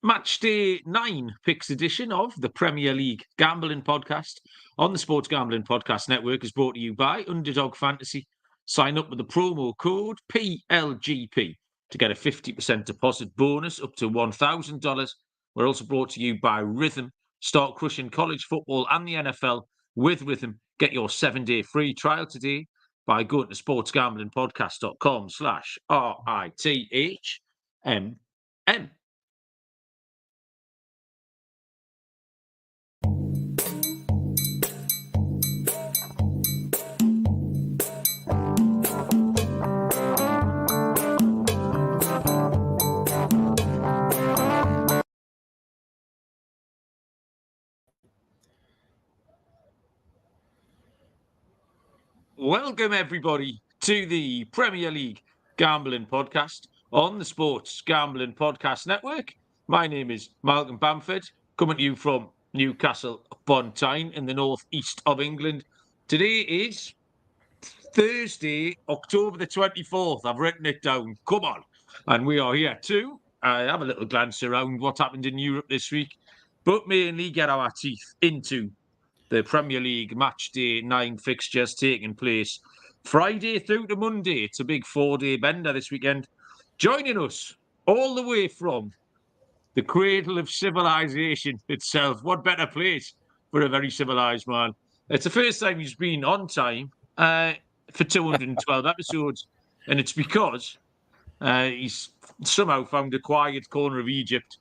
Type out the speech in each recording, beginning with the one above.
Matchday 9 picks edition of the Premier League Gambling Podcast on the Sports Gambling Podcast Network is brought to you by Underdog Fantasy. Sign up with the promo code PLGP to get a 50% deposit bonus up to $1,000. We're also brought to you by Rhythm. Start crushing college football and the NFL with Rhythm. Get your 7-day free trial today by going to sportsgamblingpodcast.com/RITHMM. Welcome, everybody, to the Premier League Gambling Podcast on the Sports Gambling Podcast Network. My name is Malcolm Bamford, coming to you from Newcastle upon Tyne in the northeast of England. Today is Thursday, October the 24th. I've written it down. Come on. And we are here to have a little glance around what happened in Europe this week, but mainly get our teeth into the Premier League Matchday 9 fixtures taking place Friday through to Monday. It's a big 4-day bender this weekend. Joining us all the way from the cradle of civilization itself. What better place for a very civilized man? It's the first time he's been on time for 212 episodes, and it's because he's somehow found a quiet corner of Egypt.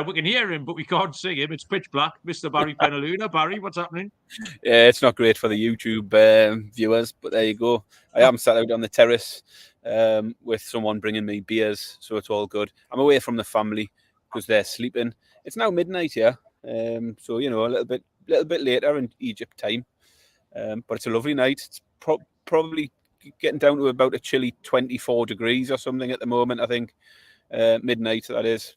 We can hear him, but we can't see him. It's pitch black. Mr. Barry Penaluna. Barry, what's happening? Yeah, it's not great for the YouTube viewers, but there you go. I am sat out on the terrace with someone bringing me beers, so it's all good. I'm away from the family because they're sleeping. It's now midnight here, so you know a little bit later in Egypt time. But it's a lovely night. It's probably getting down to about a chilly 24 degrees or something at the moment. I think midnight that is.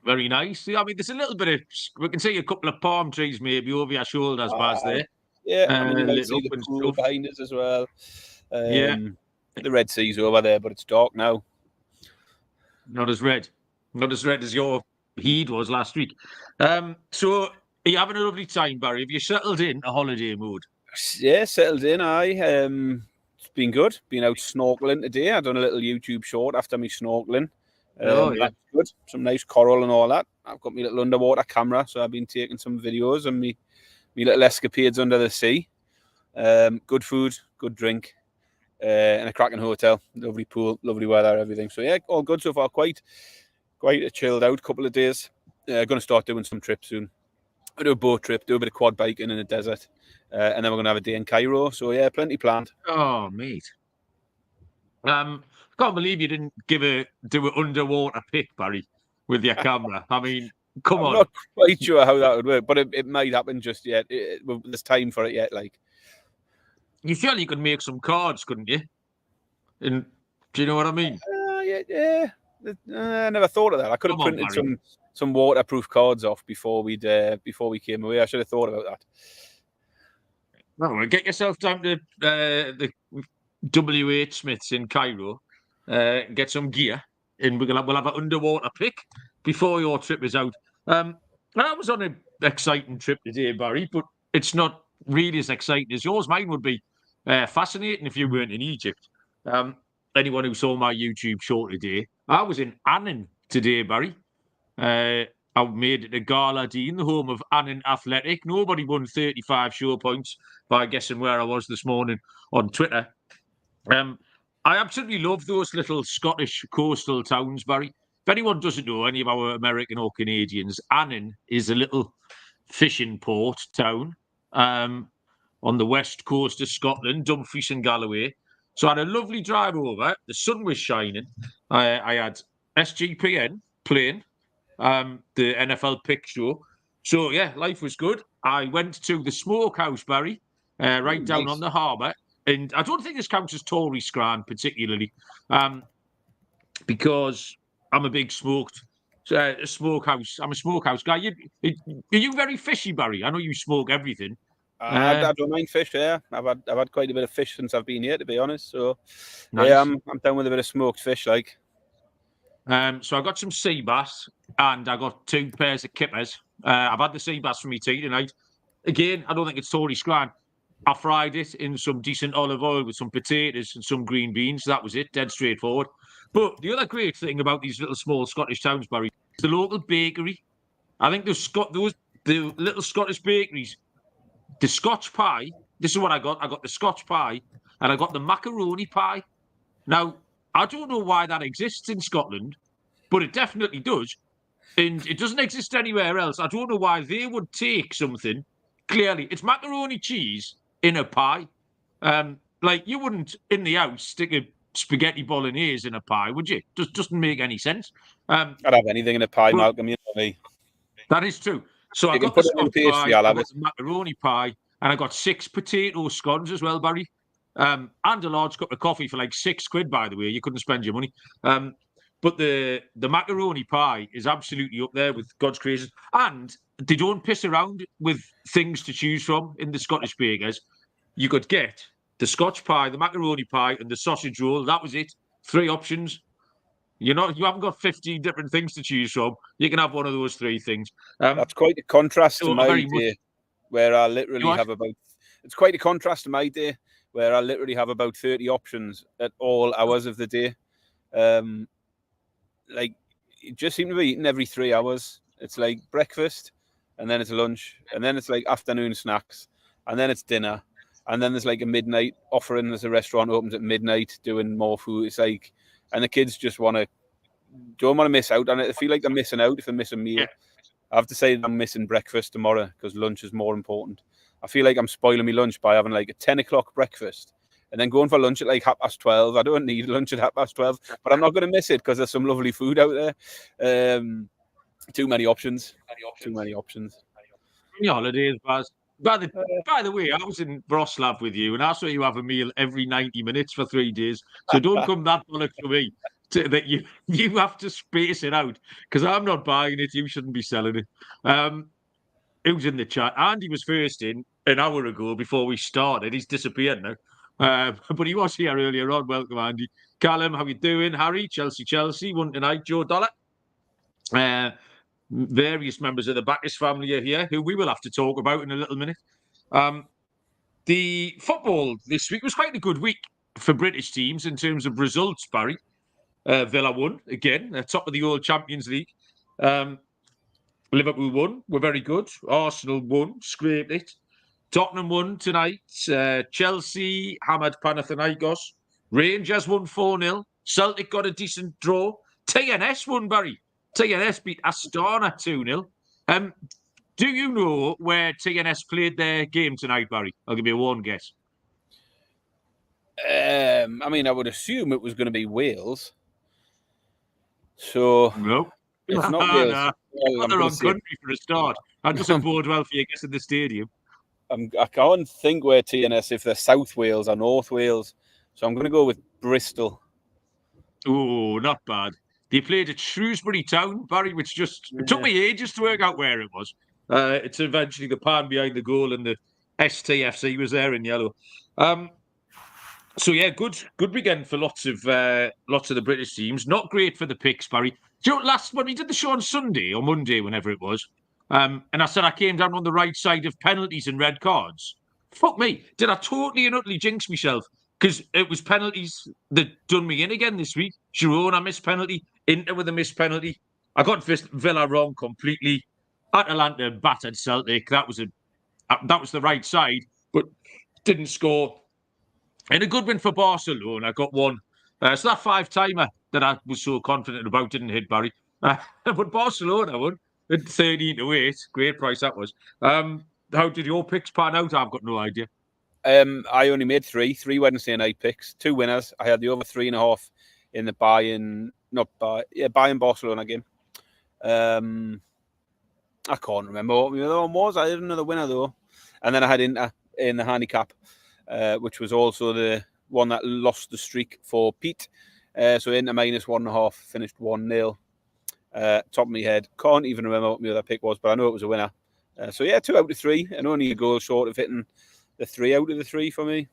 Very nice. I mean, there's a little bit of, we can see a couple of palm trees maybe over your shoulders, Baz, there. Yeah, I mean, you might see the pool behind us as well. Yeah. The Red Sea's over there, but it's dark now. Not as red as your heat was last week. So, are you having a lovely time, Barry? Have you settled in a holiday mood? Yeah, settled in. It's been good. Been out snorkeling today. I done a little YouTube short after me snorkeling. That's good. Some nice coral and all that. I've got my little underwater camera, so I've been taking some videos and me little escapades under the sea. Good food, good drink, and a cracking hotel. Lovely pool, lovely weather, everything. So yeah, all good so far. Quite a chilled out couple of days. Going to start doing some trips soon. I'll do a boat trip, do a bit of quad biking in the desert, and then we're going to have a day in Cairo. So yeah, plenty planned. Oh, mate. I can't believe you didn't do an underwater pic, Barry, with your camera. I mean, come on. I'm not quite sure how that would work, but it might happen just yet. There's time for it yet. Like, you surely you could make some cards, couldn't you? And do you know what I mean? Yeah. I never thought of that. I could have printed some waterproof cards off before we came away. I should have thought about that. Well, get yourself down to the W.H. Smith's in Cairo, get some gear, and we'll have an underwater pic before your trip is out. I was on an exciting trip today, Barry, but it's not really as exciting as yours. Mine would be fascinating if you weren't in Egypt. Anyone who saw my YouTube short today, I was in Annan today, Barry. I made it to Gala Dean, the home of Annan Athletic. Nobody won 35 show points by guessing where I was this morning on Twitter. I absolutely love those little Scottish coastal towns, Barry. If anyone doesn't know, any of our American or Canadians, Annan is a little fishing port town on the west coast of Scotland, Dumfries and Galloway. So I had a lovely drive over. The sun was shining. I had SGPN playing the NFL pick show. So, yeah, life was good. I went to the Smokehouse, Barry, right down on the harbour. And I don't think this counts as Tory Scran particularly, because I'm a big smokehouse. I'm a smokehouse guy. Are you very fishy, Barry? I know you smoke everything. I don't mind fish. Yeah, I've had quite a bit of fish since I've been here, to be honest. So nice. yeah, I'm down with a bit of smoked fish, like. So I got some sea bass and I got 2 pairs of kippers. I've had the sea bass for me tea tonight. Again, I don't think it's totally scran. I fried it in some decent olive oil with some potatoes and some green beans. That was it, dead straightforward. But the other great thing about these little small Scottish towns, Barry, is the local bakery. I think the little Scottish bakeries, the Scotch pie. This is what I got. I got the Scotch pie and I got the macaroni pie. Now, I don't know why that exists in Scotland, but it definitely does. And it doesn't exist anywhere else. I don't know why they would take something. Clearly, it's macaroni cheese in a pie. Like, you wouldn't, in the house, stick a spaghetti bolognese in a pie, would you? Just doesn't make any sense. I'd have anything in a pie, Malcolm, you know me. That is true. So I got the Scotch pie, I got the macaroni pie, and I got 6 potato scones as well, Barry. And a large cup of coffee for like £6, by the way. You couldn't spend your money. But the macaroni pie is absolutely up there with God's creation. And they don't piss around with things to choose from in the Scottish bakers. You could get the Scotch pie, the macaroni pie, and the sausage roll. That was it. 3 options. You haven't got 15 different things to choose from. You can have one of those 3 things. That's quite a contrast to my day, where I literally have about. It's quite a contrast to my day, where I literally have about 30 options at all hours of the day. Like, you just seem to be eating every 3 hours. It's like breakfast, and then it's lunch, and then it's like afternoon snacks, and then it's dinner, and then there's like a midnight offering. There's a restaurant opens at midnight doing more food. It's like, and the kids just don't want to miss out on it. They feel like they're missing out if they miss a meal. Yeah. I have to say I'm missing breakfast tomorrow because lunch is more important. I feel like I'm spoiling my lunch by having like a 10 o'clock breakfast and then going for lunch at like 12:30. I don't need lunch at 12:30, but I'm not going to miss it because there's some lovely food out there. Too many options. Too many options. Your holidays, Baz. By the way, I was in Wroclaw with you, and I saw you have a meal every 90 minutes for 3 days. So don't come that bollocks for me that you have to space it out because I'm not buying it. You shouldn't be selling it. Who's in the chat? Andy was first in an hour ago before we started. He's disappeared now. But he was here earlier on. Welcome, Andy. Callum, how you doing? Harry, Chelsea, won tonight. Joe Dollar. Various members of the Bacchus family are here, who we will have to talk about in a little minute. The football this week was quite a good week for British teams in terms of results, Barry. Villa won, again, top of the old Champions League. Liverpool won, were very good. Arsenal won, scraped it. Tottenham won tonight. Chelsea hammered Panathinaikos. Rangers won 4-0. Celtic got a decent draw. TNS won, Barry. TNS beat Astana 2-0. Do you know where TNS played their game tonight, Barry? I'll give you one guess. I mean, I would assume it was going to be Wales. So no, it's not Wales. No. Not the wrong country for a start. I just bode well for you guessing the stadium. I can't think where TNS, if they're South Wales or North Wales. So I'm going to go with Bristol. Oh, not bad. They played at Shrewsbury Town, Barry, which it took me ages to work out where it was. It's eventually the pan behind the goal and the STFC was there in yellow. So yeah, good weekend for lots of the British teams. Not great for the picks, Barry. Do you know, when we did the show on Sunday or Monday, whenever it was, and I said I came down on the right side of penalties and red cards. Fuck me, did I totally and utterly jinx myself? Because it was penalties that done me in again this week. Girona missed penalty, Inter with a missed penalty. I got Villa wrong completely. Atalanta battered Celtic. That was the right side, but didn't score. And a good win for Barcelona. I got one. So that 5-timer that I was so confident about didn't hit, Barry. But Barcelona won at 13-8. Great price that was. How did your picks pan out? I've got no idea. I only made three Wednesday night picks, 2 winners. I had the over 3.5 in the Bayern Barcelona game. I can't remember what the other one was. I didn't know the winner though. And then I had Inter in the handicap, which was also the one that lost the streak for Pete. So Inter minus 1.5, finished 1-0. Top of my head, can't even remember what my other pick was, but I know it was a winner. So yeah, 2 out of 3, and only a goal short of hitting the 3 out of the 3 for me.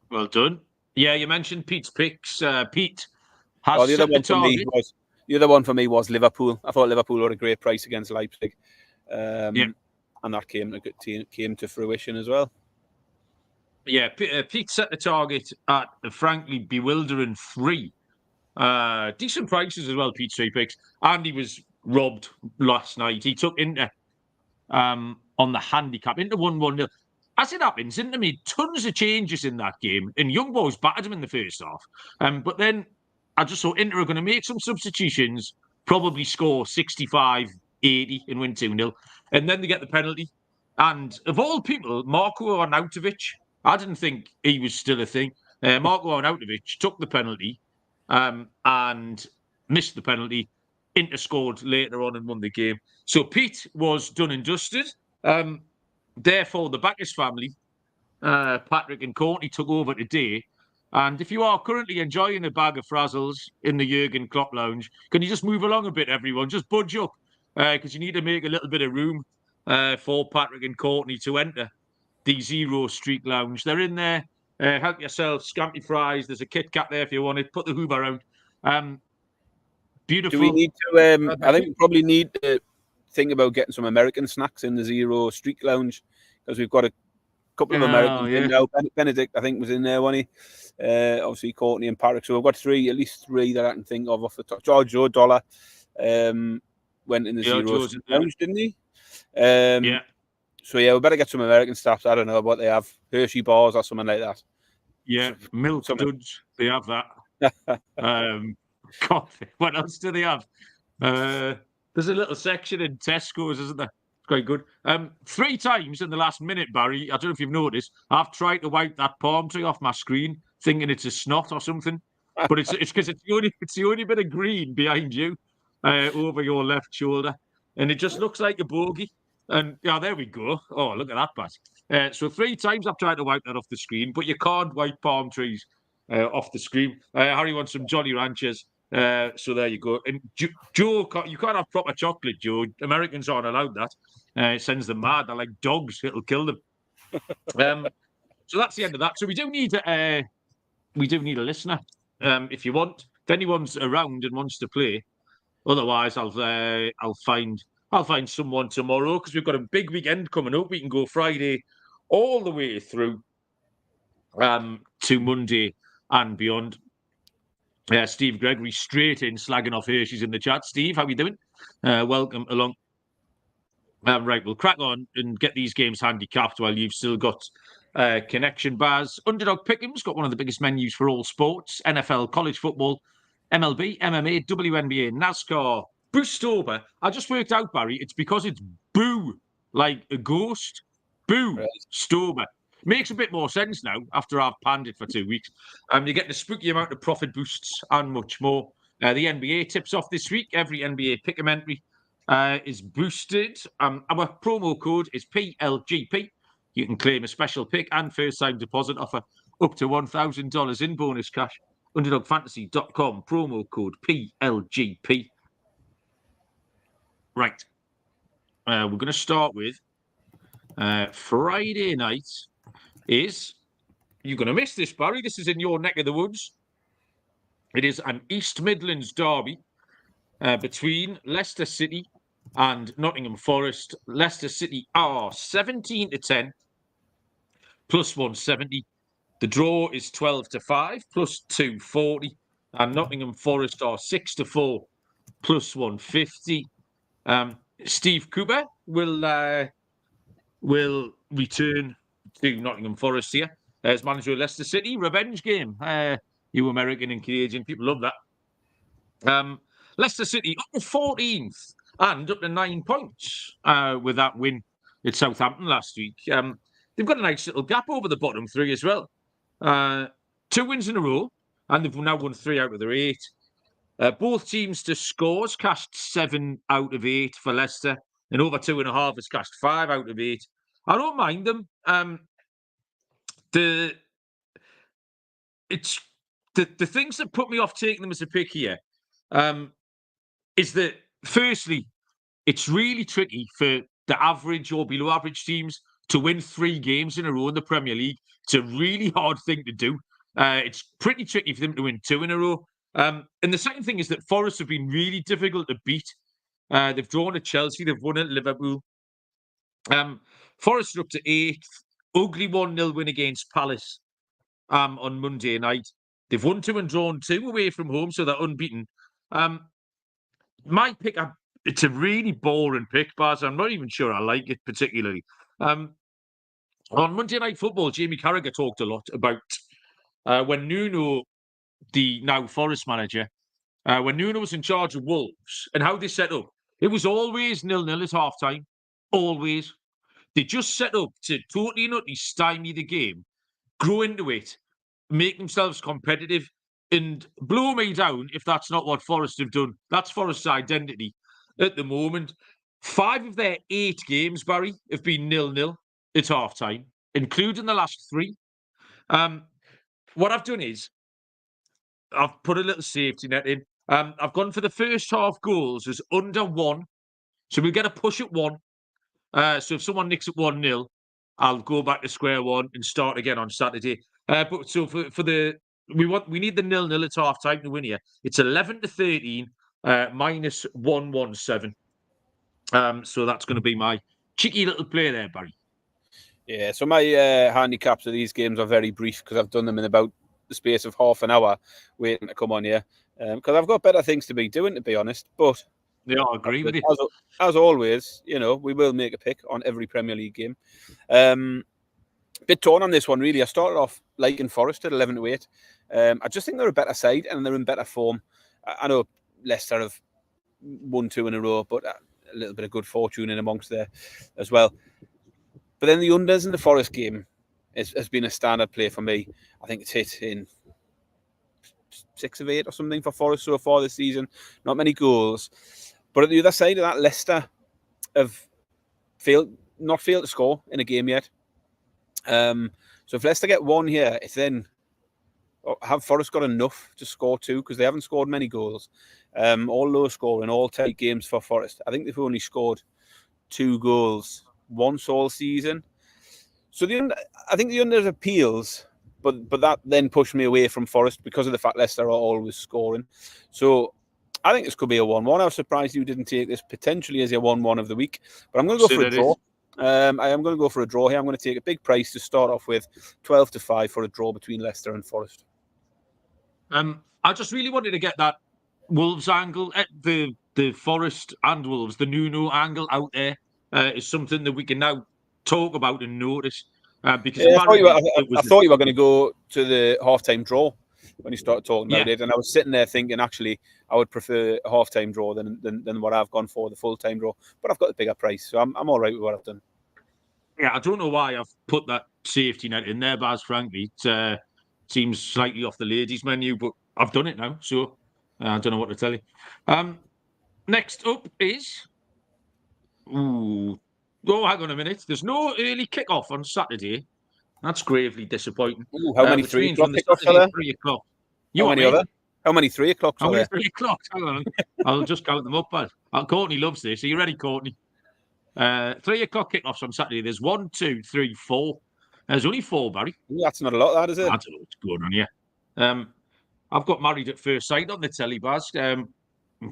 Well done. Yeah, you mentioned Pete's picks. Pete has the other one for me The other one for me was Liverpool. I thought Liverpool were a great price against Leipzig. And that came to fruition as well. Yeah, Pete set the target at a frankly bewildering 3. Decent prices as well, Pete's 3 picks. And he was robbed last night. He took Inter on the handicap, into 1-1. As it happens, Inter made tons of changes in that game, and Young Boys battered him in the first half. But then I just thought Inter are going to make some substitutions, probably score 65, 80 and win 2-0. And then they get the penalty. And of all people, Marko Arnautovic, I didn't think he was still a thing. Marko Arnautovic took the penalty and missed the penalty. Inter scored later on and won the game. So Pete was done and dusted. Therefore, the Bacchus family, Patrick and Courtney, took over today. And if you are currently enjoying a bag of frazzles in the Jurgen Klopp lounge, can you just move along a bit, everyone? Just budge up, because you need to make a little bit of room for Patrick and Courtney to enter the Zero Street Lounge. They're in there. Help yourself. Scampy fries. There's a Kit Kat there if you want it. Put the Hoover around. Beautiful. Do we need to? I think we probably need to think about getting some American snacks in the Zero Street Lounge, because we've got a couple of Americans in now. Benedict, I think, was in there, wasn't he? Obviously, Courtney and Parrick. So we've got at least three that I can think of off the top. George O'Dollar went in the Zero Street Lounge, didn't he? Yeah. So yeah, we better get some American stuff. I don't know what they have, Hershey bars or something like that. Yeah, Milk Duds, they have that. God, what else do they have? There's a little section in Tesco's, isn't there? It's quite good. 3 times in the last minute, Barry, I don't know if you've noticed, I've tried to wipe that palm tree off my screen, thinking it's a snot or something. But it's because it's the only bit of green behind you, over your left shoulder, and it just looks like a bogey. And yeah, there we go. Oh, look at that, Pat. So 3 times I've tried to wipe that off the screen, but you can't wipe palm trees off the screen. Harry wants some Jolly Ranchers. So there you go. And Joe, you can't have proper chocolate, Joe. Americans aren't allowed that. It sends them mad. They're like dogs. It'll kill them. So that's the end of that. So we do need a listener. If you want, if anyone's around and wants to play. Otherwise, I'll find someone tomorrow, because we've got a big weekend coming up. We can go Friday all the way through to Monday and beyond. Steve Gregory straight in slagging off Hershey's in the chat. Steve, how are you doing? Welcome along. Right, we'll crack on and get these games handicapped while you've still got connection bars. Underdog Pick'em's got one of the biggest menus for all sports: NFL, college football, MLB, MMA, WNBA, NASCAR, Boostober. I just worked out, Barry, it's because it's boo, like a ghost. Boo, Stober. Makes a bit more sense now after I've panned it for 2 weeks. You get the spooky amount of profit boosts and much more. The NBA tips off this week. Every NBA Pick'em entry is boosted. Our promo code is PLGP. You can claim a special pick and first-time deposit offer up to $1,000 in bonus cash. UnderdogFantasy.com, promo code PLGP. Right. We're going to start with Friday night. You're going to miss this, Barry. This is in your neck of the woods. It is an East Midlands derby between Leicester City and Nottingham Forest. Leicester City are 17-10, plus 170. The draw is 12-5, plus 240. And Nottingham Forest are 6-4, plus 150. Steve Cooper will return to Nottingham Forest here as manager of Leicester City. Revenge game. You American and Canadian people love that. Leicester City up to 14th and up to 9 points with that win at Southampton last week. They've got a nice little gap over the bottom 3 as well. 2 wins in a row, and they've now won 3 out of their 8. Both teams to scores cashed 7 out of 8 for Leicester, and over 2.5 has cashed 5 out of 8. I don't mind them. The things that put me off taking them as a pick here is that, firstly, it's really tricky for the average or below average teams to win 3 games in a row in the Premier League. It's a really hard thing to do. It's pretty tricky for them to win 2 in a row. And the second thing is that Forest have been really difficult to beat. They've drawn at Chelsea, they've won at Liverpool. Forest are up to 8th. Ugly 1-0 win against Palace on Monday night. They've won 2 and drawn 2 away from home, so they're unbeaten. My pick, it's a really boring pick, Baz. I'm not even sure I like it particularly. On Monday Night Football, Jamie Carragher talked a lot about when Nuno, the now Forest manager, when Nuno was in charge of Wolves and how they set up. It was always 0-0 at half-time. Always. They just set up to totally and utterly stymie the game, grow into it, make themselves competitive, and blow me down if that's not what Forest have done. That's Forest's identity at the moment. 5 of their 8 games, Barry, have been 0-0 at half-time, including the last 3. What I've done is I've put a little safety net in. I've gone for the first half goals as under 1. So we'll get a push at 1. So if someone nicks at 1-0, I'll go back to square one and start again on Saturday. But so for the we need the 0-0 at half time to win here. It's 11-13, minus 117. So that's going to be my cheeky little play there, Barry. Yeah. So my handicaps of these games are very brief because I've done them in about the space of half an hour, waiting to come on here. Because I've got better things to be doing, to be honest. But yeah, I agree with you. As always, we will make a pick on every Premier League game. Bit torn on this one, really. I started off liking Forest at 11-8. I just think they're a better side and they're in better form. I know Leicester have won 2 in a row, but a little bit of good fortune in amongst there as well. But then the unders in the Forest game has been a standard play for me. I think it's hit in 6 of 8 or something for Forest so far this season. Not many goals. But at the other side of that, Leicester have not failed to score in a game yet. So if Leicester get 1 here, it's then have Forest got enough to score 2 because they haven't scored many goals. All low scoring, all tight games for Forest. I think they've only scored 2 goals once all season. So I think the under appeals, but that then pushed me away from Forest because of the fact Leicester are always scoring. So I think this could be a 1-1. I was surprised you didn't take this potentially as your 1-1 of the week, but I'm going to go for a draw. I am going to go for a draw here. I'm going to take a big price to start off with, 12-5 for a draw between Leicester and Forest. I just really wanted to get that Wolves angle, the Forest and Wolves, the Nuno angle out there is something that we can now talk about and notice. Because I thought you were going to go to the half-time draw when you started talking about it, and I was sitting there thinking, actually, I would prefer a half-time draw than what I've gone for, the full-time draw. But I've got the bigger price, so I'm all right with what I've done. Yeah, I don't know why I've put that safety net in there, Baz, frankly. It seems slightly off the ladies' menu, but I've done it now, so I don't know what to tell you. Next up is... Oh, hang on a minute. There's no early kick-off on Saturday. That's gravely disappointing. Ooh, how many 3 o'clock kickoffs are there? 3 o'clock. How many 3 o'clocks are there? 3 o'clock? Hang on. I'll just count them up, bud. Courtney loves this. Are you ready, Courtney? 3 o'clock kickoffs on Saturday. There's 1, 2, 3, 4. There's only 4, Barry. Ooh, that's not a lot, that, is it? I don't know what's going on here. I've got Married at First Sight on the telly, Baz. And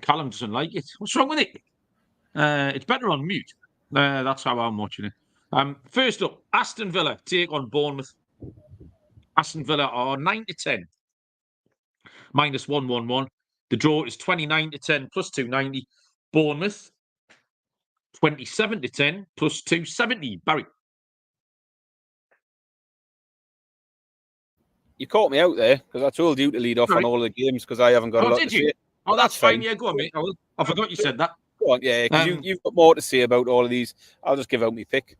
Callum doesn't like it. What's wrong with it? It's better on mute. That's how I'm watching it. First up, Aston Villa take on Bournemouth. Aston Villa are 9-10, minus 111. The draw is 29-10 plus 290. Bournemouth 27-10 plus 270. Barry. You caught me out there because I told you to lead off on all the games because I haven't got a lot to say. Oh, that's fine. Yeah, go on, mate. I forgot you said that. Go on, yeah, because you've got more to say about all of these. I'll just give out my pick.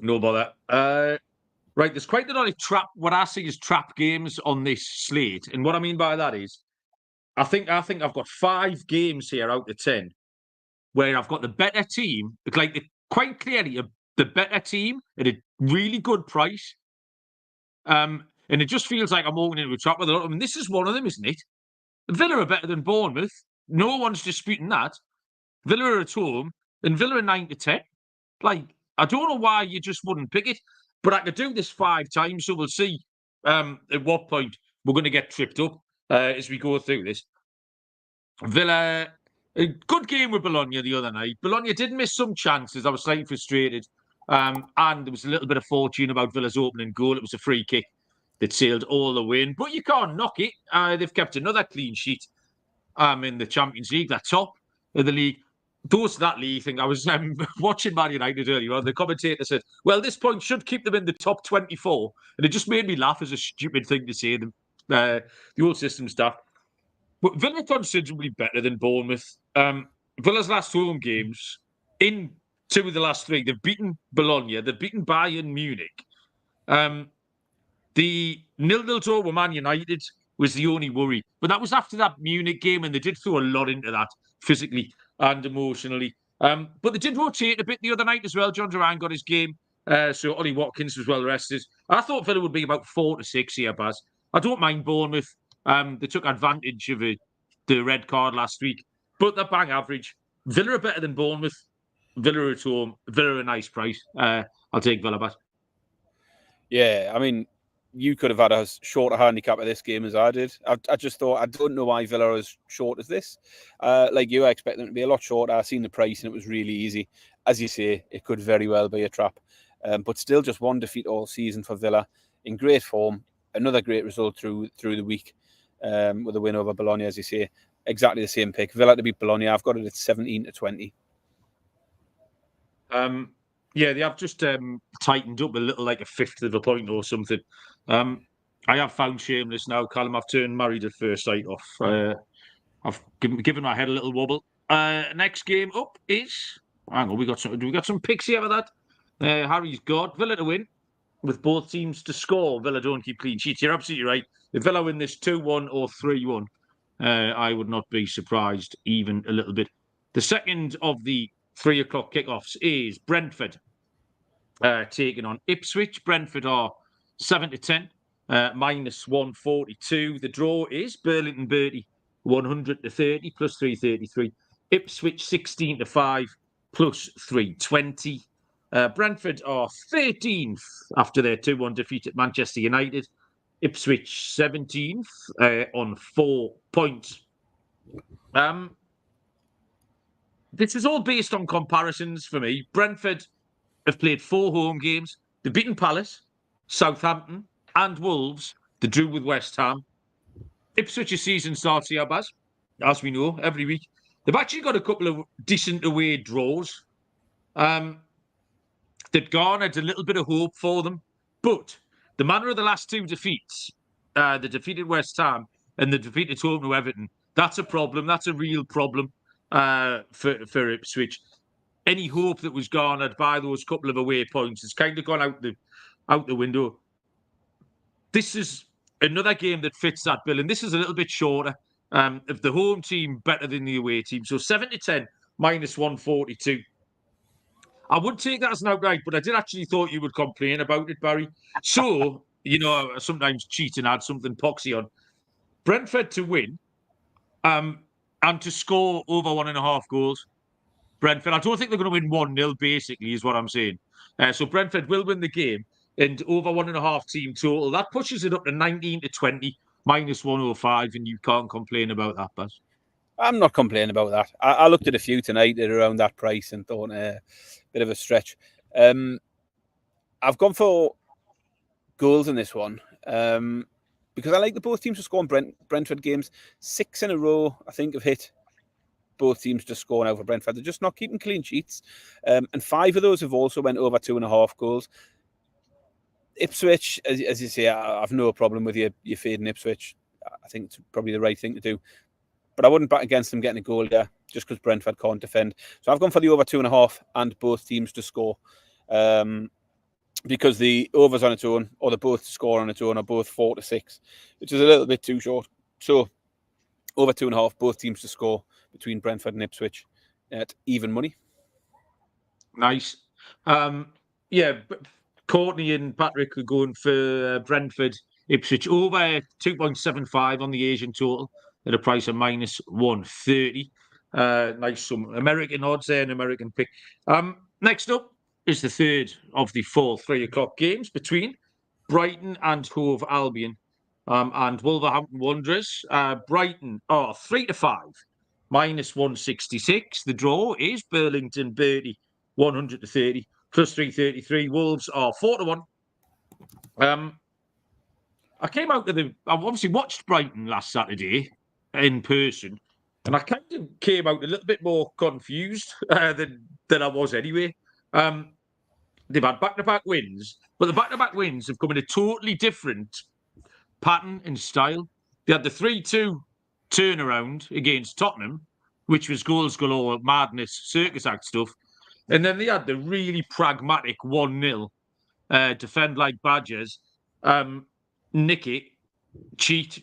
No bother. Right, there's quite a lot of what I see as trap games on this slate. And what I mean by that is, I think I've got 5 games here out of 10 where I've got the better team, quite clearly the better team at a really good price. And it just feels like I'm walking into a trap with a lot of them. This is one of them, isn't it? Villa are better than Bournemouth. No one's disputing that. Villa are at home, and Villa are 9-10. I don't know why you just wouldn't pick it, but I could do this 5 times, so we'll see at what point we're going to get tripped up. as we go through this. Villa, a good game with Bologna the other night. Bologna did miss some chances. I was slightly frustrated. And there was a little bit of fortune about Villa's opening goal. It was a free kick that sailed all the way in. But you can't knock it. They've kept another clean sheet in the Champions League. They're top of the league. Those that league thing, I was watching Man United earlier on. The commentator said, well, this point should keep them in the top 24. And it just made me laugh as a stupid thing to say. The old system stuff. But Villa considerably better than Bournemouth. Villa's last home games, in 2 of the last 3, they've beaten Bologna, they've beaten Bayern Munich. The 0-0 draw with Man United was the only worry. But that was after that Munich game, and they did throw a lot into that, physically and emotionally. But they did rotate a bit the other night as well. John Duran got his game, so Ollie Watkins was well rested. I thought Villa would be about 4-6 here, Baz. I don't mind Bournemouth. They took advantage of the red card last week, but they're bang average. Villa are better than Bournemouth. Villa at home. Villa are a nice price. I'll take Villa back. Yeah, I mean, you could have had a shorter handicap of this game as I did. I just thought, I don't know why Villa are as short as this. Like you, I expect them to be a lot shorter. I seen the price and it was really easy. As you say, it could very well be a trap. But still just 1 defeat all season for Villa. In great form. Another great result through the week with a win over Bologna, as you say. Exactly the same pick. Villa to beat Bologna. I've got it at 17-20. Yeah, they have just tightened up a little, like a fifth of a point or something. I have found shameless now, Callum. I've turned Married at First Sight off. I've given my head a little wobble. Next game up is... Hang on, we got some picks here for that. Harry's got Villa to win, with both teams to score. Villa don't keep clean sheets. You're absolutely right. If Villa win this 2-1 or 3-1, I would not be surprised even a little bit. The second of the 3 o'clock kickoffs is Brentford taking on Ipswich. Brentford are 7-10, minus 142. The draw is Burlington Bertie 100-30 plus 333. Ipswich 16-5 plus 320. Brentford are 13th after their 2-1 defeat at Manchester United. Ipswich 17th on 4 points. This is all based on comparisons for me. Brentford have played 4 home games. They've beaten Palace, Southampton and Wolves. They drew with West Ham. Ipswich's season starts here, Baz, as we know, every week. They've actually got a couple of decent away draws. That garnered a little bit of hope for them. But the manner of the last 2 defeats, the defeated West Ham and the defeat at home to Everton, that's a problem. That's a real problem for Ipswich. Any hope that was garnered by those couple of away points has kind of gone out the window. This is another game that fits that bill, and this is a little bit shorter. Of the home team better than the away team. So 7-10, minus 142. I would take that as an outright, but I did actually thought you would complain about it, Barry. So, I sometimes cheat and add something poxy on. Brentford to win and to score over 1.5 goals. Brentford, I don't think they're going to win 1-0, basically, is what I'm saying. So Brentford will win the game and over 1.5 team total. That pushes it up to 19-20, minus 105, and you can't complain about that, Baz. I'm not complaining about that. I looked at a few tonight at around that price and thought bit of a stretch. I've gone for goals in this one because I like the both teams to score in Brentford games. 6 in a row, I think, have hit both teams to score now for Brentford. They're just not keeping clean sheets. And 5 of those have also went over 2.5 goals. Ipswich, as you say, I have no problem with you fading Ipswich. I think it's probably the right thing to do. But I wouldn't back against them getting a goal there just because Brentford can't defend. So I've gone for the over 2.5 and both teams to score. Because the overs on its own, or the both to score on its own, are both 4-6, which is a little bit too short. So over 2.5, both teams to score between Brentford and Ipswich at even money. Nice. Yeah, Courtney and Patrick are going for Brentford, Ipswich over 2.75 on the Asian total at a price of minus 130. Nice, some American odds there, an American pick. Next up is the third of the 4 3 o'clock games between Brighton and Hove Albion. and Wolverhampton Wanderers. Brighton are 3-5, -166. The draw is Burlington Bertie, 100-30, plus 333. Wolves are 4-1. I came out I obviously watched Brighton last Saturday in person, and I kind of came out a little bit more confused than I was anyway. They've had back-to-back wins, but the back-to-back wins have come in a totally different pattern and style. They had the 3-2 turnaround against Tottenham, which was goals galore, madness, circus act stuff. And then they had the really pragmatic 1-0, defend like badgers, nick it,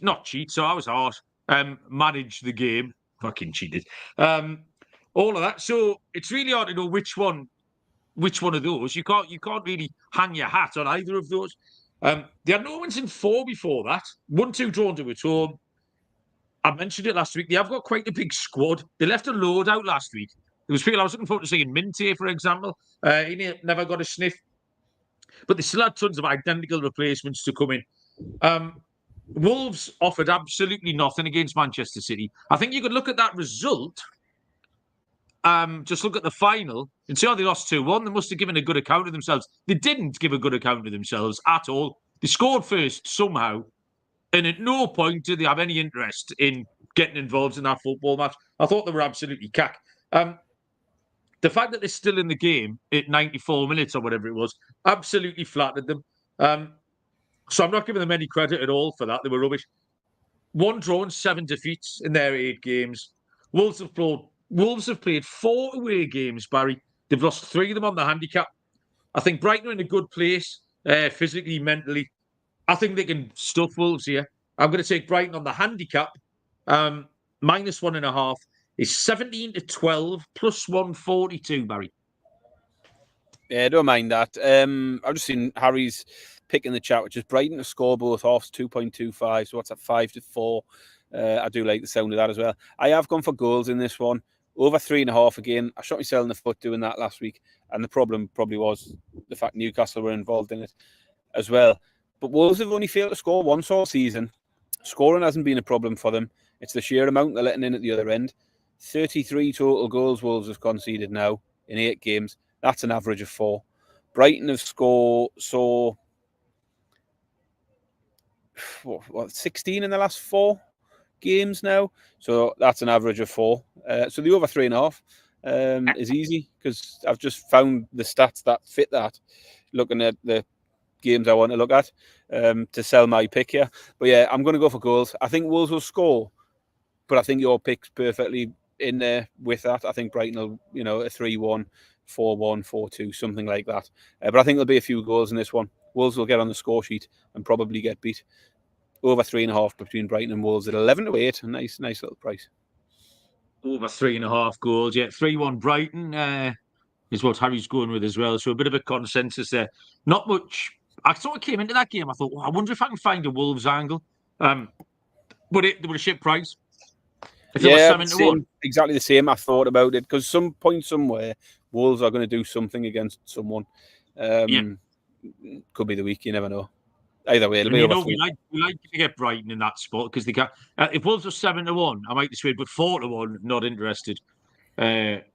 not cheat, so I was harsh, manage the game, fucking cheated. All of that. So it's really hard to know which one of those. You can't really hang your hat on either of those. They had no wins in 4 before that. 1-2 drawn to at home. I mentioned it last week. They have got quite a big squad. They left a load out last week. There was people I was looking forward to seeing. Minte, for example. He never got a sniff. But they still had tons of identical replacements to come in. Wolves offered absolutely nothing against Manchester City. I think you could look at that result, just look at the final and see how they lost 2-1. They must have given a good account of themselves. They didn't give a good account of themselves at all. They scored first somehow, and at no point did they have any interest in getting involved in that football match. I thought they were absolutely cack. The fact that they're still in the game at 94 minutes or whatever it was absolutely flattered them. So I'm not giving them any credit at all for that. They were rubbish. 1 draw and 7 defeats in their 8 games. Wolves have played 4 away games, Barry. They've lost 3 of them on the handicap. I think Brighton are in a good place, physically, mentally. I think they can stuff Wolves here. I'm going to take Brighton on the handicap. -1.5 is 17-12, plus 142, Barry. Yeah, don't mind that. I've just seen Harry's pick in the chat, which is Brighton to score both halves, 2.25. So what's that, 5-4? I do like the sound of that as well. I have gone for goals in this one. Over 3.5 again. I shot myself in the foot doing that last week. And the problem probably was the fact Newcastle were involved in it as well. But Wolves have only failed to score once all season. Scoring hasn't been a problem for them. It's the sheer amount they're letting in at the other end. 33 total goals Wolves have conceded now in 8 games. That's an average of 4. Brighton have scored 16 in the last 4 games now. So that's an average of 4. So the over 3.5 is easy because I've just found the stats that fit that, looking at the games I want to look at to sell my pick here. But yeah, I'm going to go for goals. I think Wolves will score, but I think your pick's perfectly in there with that. I think Brighton will, a 3-1, 4-1, 4-2, something like that. But I think there'll be a few goals in this one. Wolves will get on the score sheet and probably get beat. Over 3.5 between Brighton and Wolves at 11-8. Nice little price. Over 3.5 goals. Yeah, 3-1 Brighton is what Harry's going with as well. So a bit of a consensus there. Not much. I sort of came into that game. I thought, I wonder if I can find a Wolves angle. But they were a shit price. Yeah, exactly the same. I thought about it because some point somewhere, Wolves are going to do something against someone. Could be the week. You never know. Either way, it'll be over. We like to get Brighton in that spot because they can. If Wolves are 7-1, I might persuade, but 4-1, not interested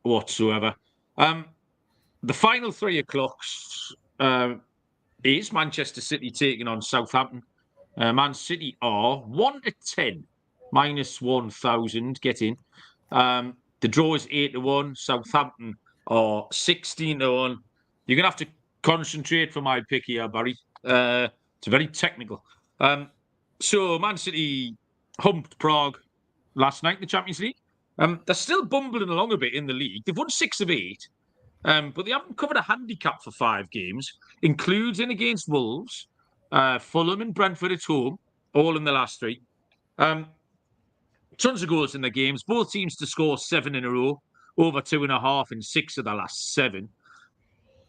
whatsoever. The final 3 o'clocks is Manchester City taking on Southampton. Man City are 1-10, -1,000. Get in. The draw is 8-1. Southampton are 16-1. You're gonna have to concentrate for my pick here, Barry. It's very technical. So Man City humped Prague last night in the Champions League. They're still bumbling along a bit in the league. They've won 6 of 8, but they haven't covered a handicap for 5 games, including against Wolves, Fulham and Brentford at home, all in the last 3. Tons of goals in their games. Both teams to score 7 in a row, over 2.5 in 6 of the last 7.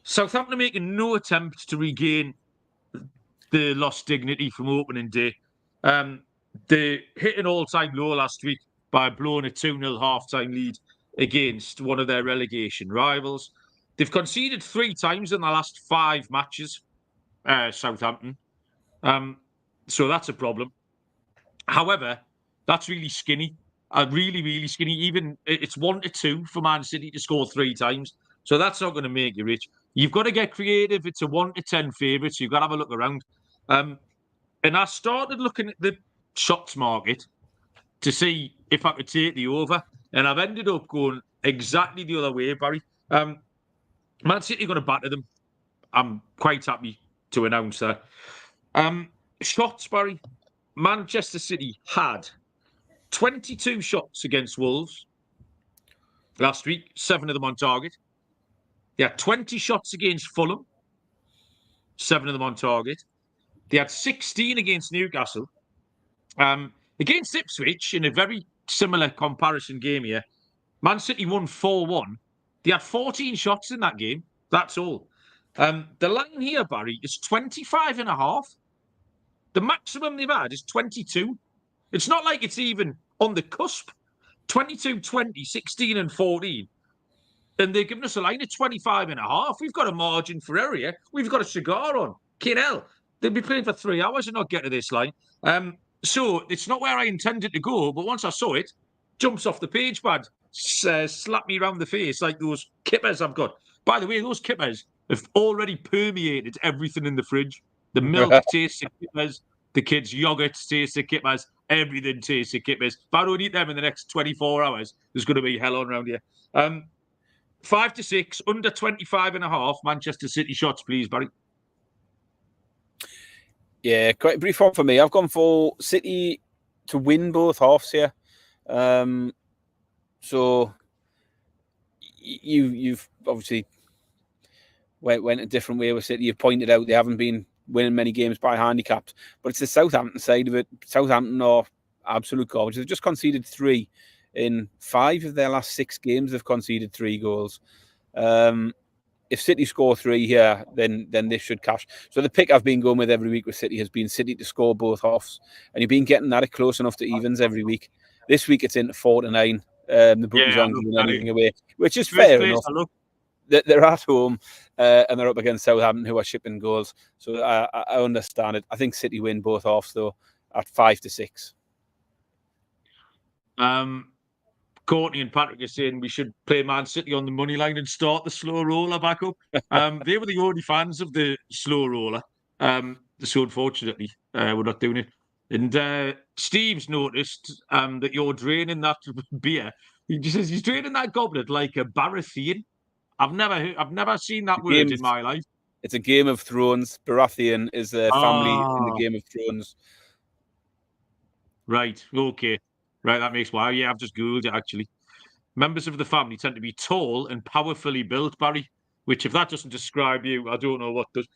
Southampton are making no attempt to regain the lost dignity from opening day. They hit an all-time low last week by blowing a 2-0 half-time lead against one of their relegation rivals. They've conceded 3 times in the last 5 matches, Southampton. So that's a problem. However, that's really skinny. Really, really skinny. Even it's 1-2 for Man City to score 3 times. So that's not going to make you rich. You've got to get creative. It's a 1-10 favourite, so you've got to have a look around. And I started looking at the shots market to see if I could take the over. And I've ended up going exactly the other way, Barry. Man City are going to batter them. I'm quite happy to announce that. Shots, Barry. Manchester City had 22 shots against Wolves last week, 7 of them on target. They had 20 shots against Fulham, 7 of them on target. They had 16 against Newcastle. Against Ipswich, in a very similar comparison game here, Man City won 4-1. They had 14 shots in that game. That's all. The line here, Barry, is 25.5. The maximum they've had is 22. It's not like it's even on the cusp. 22, 20, 16 and 14. And they're giving us a line of 25.5. We've got a margin for error here. We've got a cigar on. Hell, they'll be playing for 3 hours and not get to this line. So it's not where I intended to go, but once I saw it, jumps off the page pad, slapped me around the face like those kippers I've got. By the way, those kippers have already permeated everything in the fridge. The milk tastes of kippers, the kids' yogurts taste of kippers, everything tastes of kippers. If I don't eat them in the next 24 hours, there's going to be hell on around here. 5-6, under 25.5, Manchester City shots, please, Barry. Yeah, quite a brief one for me. I've gone for City to win both halves here. So you've obviously went a different way with City. You've pointed out they haven't been winning many games by handicaps, but it's the Southampton side of it. Southampton are absolute garbage. They've just conceded 3 in 5 of their last 6 games. They've conceded 3 goals. If City score 3 here, then this should cash. So the pick I've been going with every week with City has been City to score both halves, and you've been getting that close enough to evens every week. This week it's into 4-9. The bookies aren't giving anything away, which is fair enough. They're at home and they're up against Southampton, who are shipping goals. So I understand it. I think City win both halves though at 5-6. Courtney and Patrick are saying we should play Man City on the money line and start the slow roller back up. They were the only fans of the slow roller. So unfortunately, we're not doing it. And Steve's noticed that you're draining that beer. He says he's draining that goblet like a Baratheon. I've never seen that word in my life. It's a Game of Thrones. Baratheon is a family in the Game of Thrones. Right. Okay. Right. That makes why. Yeah, I've just Googled it, actually. Members of the family tend to be tall and powerfully built, Barry, which if that doesn't describe you, I don't know what does.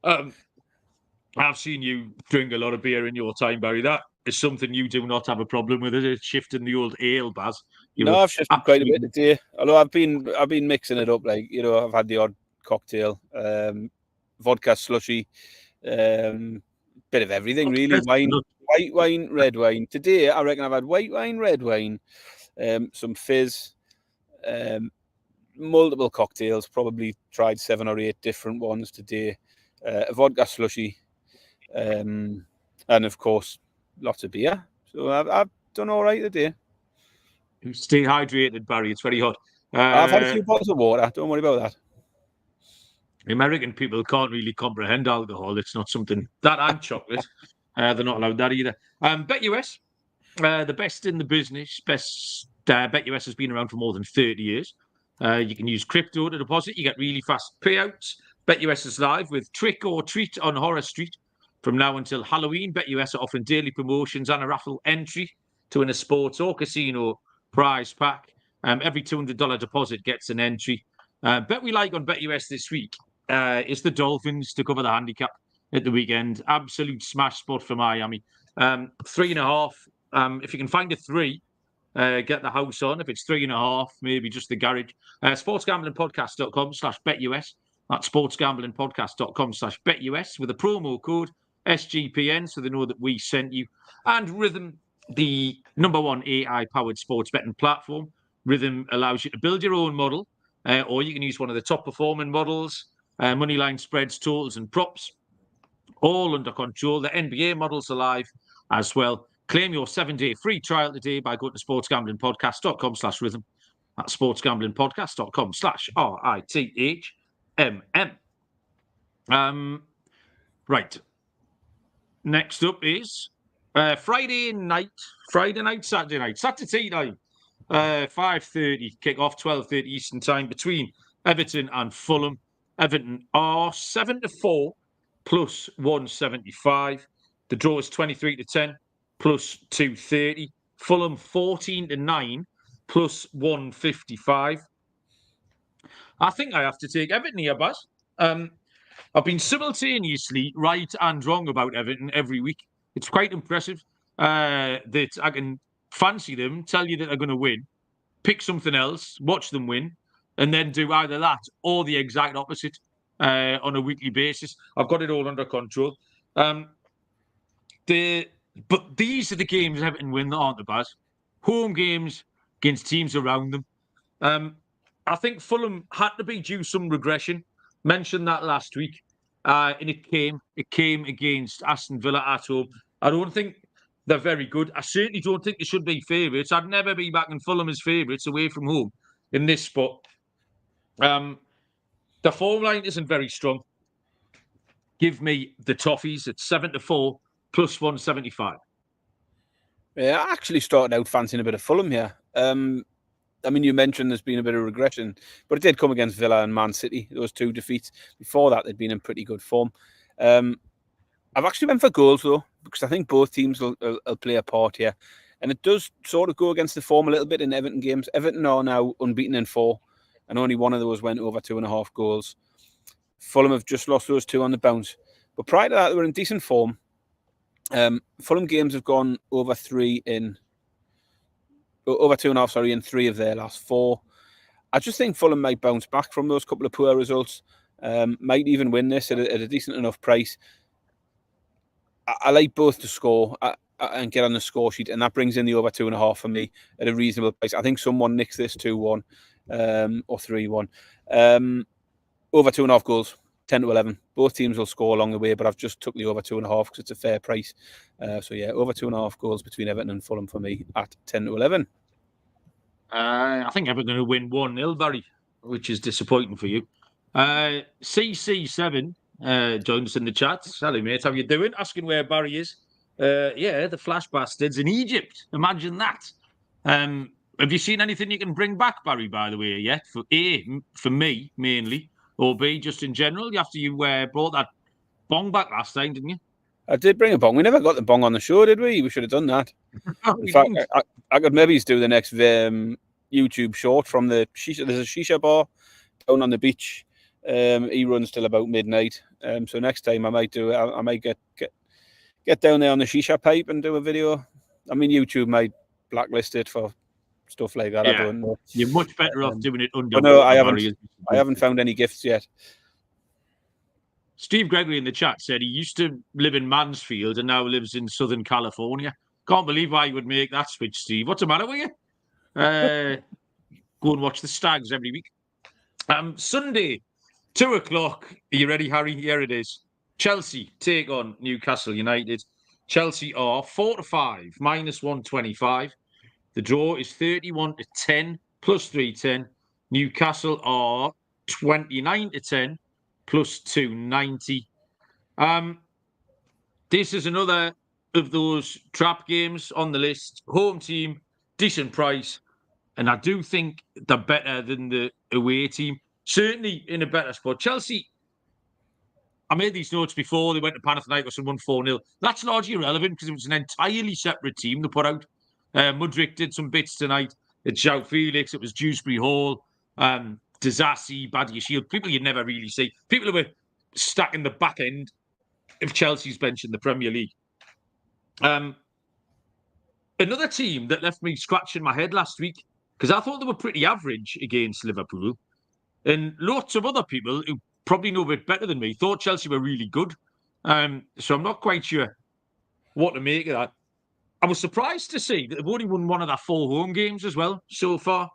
I've seen you drink a lot of beer in your time, Barry. That is something you do not have a problem with, is it? Shifting the old ale, Baz. No, I've shifted quite a bit today. Although I've been mixing it up, like, you know, I've had the odd cocktail, vodka slushy, bit of everything really. Wine, white wine, red wine. Today, I reckon I've had white wine, red wine, some fizz, multiple cocktails. Probably tried 7 or 8 different ones today. A vodka slushy, and of course, lots of beer. So I've done all right today. Stay hydrated, Barry. It's very hot. I've had a few bottles of water. Don't worry about that. American people can't really comprehend alcohol. It's not something that and chocolate. They're not allowed that either. BetUS, the best in the business. BetUS has been around for more than 30 years. You can use crypto to deposit. You get really fast payouts. BetUS is live with Trick or Treat on Horror Street from now until Halloween. BetUS are offering daily promotions and a raffle entry to win a sports or casino prize pack. Every $200 deposit gets an entry. Bet we like on BetUS this week is the Dolphins to cover the handicap at the weekend. Absolute smash spot for Miami. 3.5. If you can find a 3, get the house on. If it's 3.5, maybe just the garage. Sportsgamblingpodcast.com/BetUS. That's sportsgamblingpodcast.com/BetUS with a promo code SGPN so they know that we sent you. And Rhythm, the #1 AI-powered sports betting platform. Rhythm allows you to build your own model, or you can use one of the top-performing models, moneyline spreads, totals, and props, all under control. The NBA models are live as well. Claim your 7-day free trial today by going to sportsgamblingpodcast.com/rhythm. That's sportsgamblingpodcast.com/RITHMM. Right. Next up is Friday night, Saturday night, Saturday night, 5:30 kick-off, 12:30 Eastern Time between Everton and Fulham. Everton are 7-4 plus 175. The draw is 23-10 plus 230. Fulham 14-9 plus 155. I think I have to take Everton here, Baz. I've been simultaneously right and wrong about Everton every week. It's quite impressive that I can fancy them, tell you that they're going to win, pick something else, watch them win, and then do either that or the exact opposite on a weekly basis. I've got it all under control. But these are the games Everton win, aren't they, Baz? Home games against teams around them. I think Fulham had to be due some regression. Mentioned that last week. And it came against Aston Villa at home. I don't think they're very good. I certainly don't think they should be favourites. I'd never be backing Fulham as favourites away from home in this spot. The form line isn't very strong. Give me the Toffees at 7-4 plus 175. Yeah, I actually started out fancying a bit of Fulham here. I mean, you mentioned there's been a bit of regression, but it did come against Villa and Man City, those two defeats. Before that, they'd been in pretty good form. I've actually went for goals, though, because I think both teams will play a part here. And it does sort of go against the form a little bit in Everton games. Everton are now unbeaten in 4, and only one of those went over 2.5 goals. Fulham have just lost those 2 on the bounce. But prior to that, they were in decent form. Fulham games have gone over 2.5, in 3 of their last 4. I just think Fulham might bounce back from those couple of poor results. Might even win this at a decent enough price. I like both to score and get on the score sheet, and that brings in the over 2.5 for me at a reasonable price. I think someone nicks this 2-1 or 3-1. Over 2.5 goals, 10-11. Both teams will score along the way, but I've just took the over 2.5 because it's a fair price. So yeah, over 2.5 goals between Everton and Fulham for me at 10-11. I think Everton are going to win 1-0, Barry, which is disappointing for you. CC7 joined us in the chat. Hello, mate. How you doing? Asking where Barry is. Yeah, the Flash Bastards in Egypt. Imagine that. Have you seen anything you can bring back, Barry, by the way, yet? For A, for me, mainly, or B, just in general, after you brought that bong back last time, didn't you? I did bring a bong. We never got the bong on the show, did we? We should have done that. In fact, I could maybe do the next YouTube short from the shisha. There's a shisha bar down on the beach. He runs till about midnight. So next time I might do it. I might get down there on the shisha pipe and do a video. I mean, YouTube might blacklist it for stuff like that. Yeah. I don't know. You're much better off doing it under. No, I haven't found any gifts yet. Steve Gregory in the chat said he used to live in Mansfield and now lives in Southern California. Can't believe why you would make that switch, Steve. What's the matter with you? Go and watch the Stags every week. Sunday, 2:00. Are you ready, Harry? Here it is. Chelsea take on Newcastle United. Chelsea are 4-5, minus 125. The draw is 31-10, plus 310. Newcastle are 29-10, plus 290. This is another of those trap games on the list. Home team, decent price. And I do think they're better than the away team. Certainly in a better spot. Chelsea, I made these notes before. They went to Panathinaikos and won 4-0. That's largely irrelevant because it was an entirely separate team to put out. Mudryk did some bits tonight. It's João Felix. It was Dewsbury Hall. Disasi, Badiashile. People you'd never really see. People who were stacking the back end of Chelsea's bench in the Premier League. Another team that left me scratching my head last week because I thought they were pretty average against Liverpool. And lots of other people who probably know a bit better than me thought Chelsea were really good. So I'm not quite sure what to make of that. I was surprised to see that they've only won one of their 4 home games as well so far.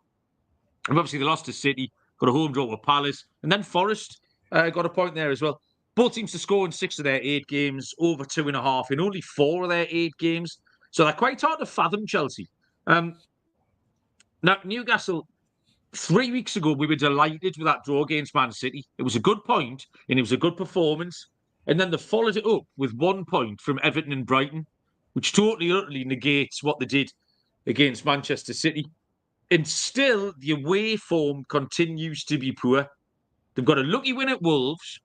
And obviously they lost to City, got a home draw with Palace, and then Forest got a point there as well. Both teams to score in 6 of their 8 games, over 2.5 in only 4 of their 8 games. So they're quite hard to fathom, Chelsea. Now, Newcastle, 3 weeks ago, we were delighted with that draw against Man City. It was a good point, and it was a good performance. And then they followed it up with 1 point from Everton and Brighton, which totally, utterly negates what they did against Manchester City. And still, the away form continues to be poor. They've got a lucky win at Wolves.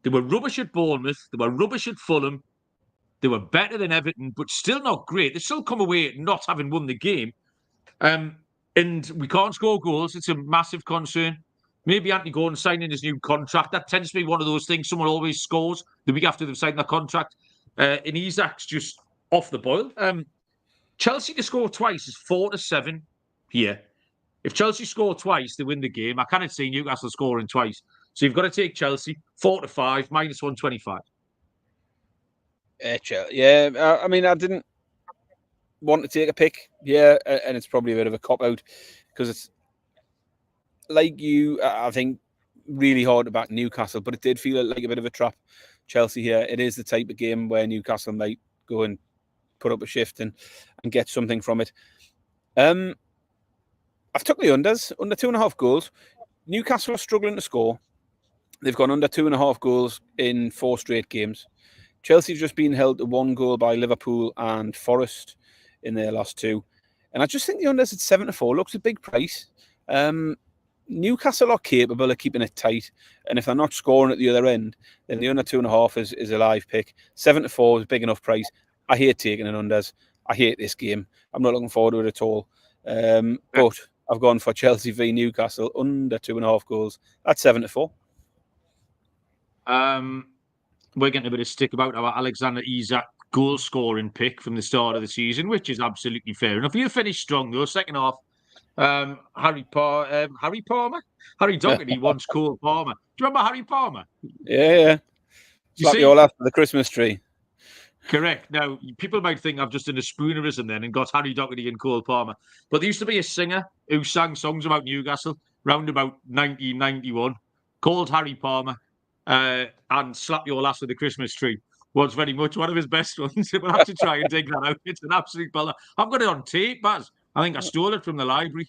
They were rubbish at Bournemouth. They were rubbish at Fulham. They were better than Everton, but still not great. They still come away not having won the game. And we can't score goals. It's a massive concern. Maybe Anthony Gordon signing his new contract. That tends to be one of those things. Someone always scores the week after they've signed their contract. And Isak's just off the boil. Chelsea to score twice is 4-7 here. If Chelsea score twice, they win the game. I cannot see Newcastle scoring twice. So you've got to take Chelsea 4-5, -125. Yeah, I mean, I didn't want to take a pick here, and it's probably a bit of a cop-out because it's like you, I think, really hard to back Newcastle, but it did feel like a bit of a trap. Chelsea here, it is the type of game where Newcastle might go and put up a shift and get something from it. I've took the unders, under 2.5 goals. Newcastle are struggling to score. They've gone under 2.5 goals in 4 straight games. Chelsea's just been held to 1 goal by Liverpool and Forest in their last 2. And I just think the unders at 7-4 looks a big price. Newcastle are capable of keeping it tight. And if they're not scoring at the other end, then the under 2.5 is a live pick. 7-4 is a big enough price. I hate taking an unders. I hate this game. I'm not looking forward to it at all. But I've gone for Chelsea v Newcastle under 2.5 goals. That's 7-4. We're getting a bit of stick about our Alexander Isak goal scoring pick from the start of the season, which is absolutely fair enough. You finished strong though. Second half, Harry Doherty wants Cole Palmer. Do you remember Harry Palmer? Yeah. Slap you all after the Christmas tree. Correct. Now, people might think I've just done a spoonerism then and got Harry Doherty and Cole Palmer. But there used to be a singer who sang songs about Newcastle round about 1991 called Harry Palmer, and Slap Your Lass with the Christmas Tree was very much one of his best ones. We'll have to try and dig that out. It's an absolute baller. I've got it on tape, Baz. I think I stole it from the library.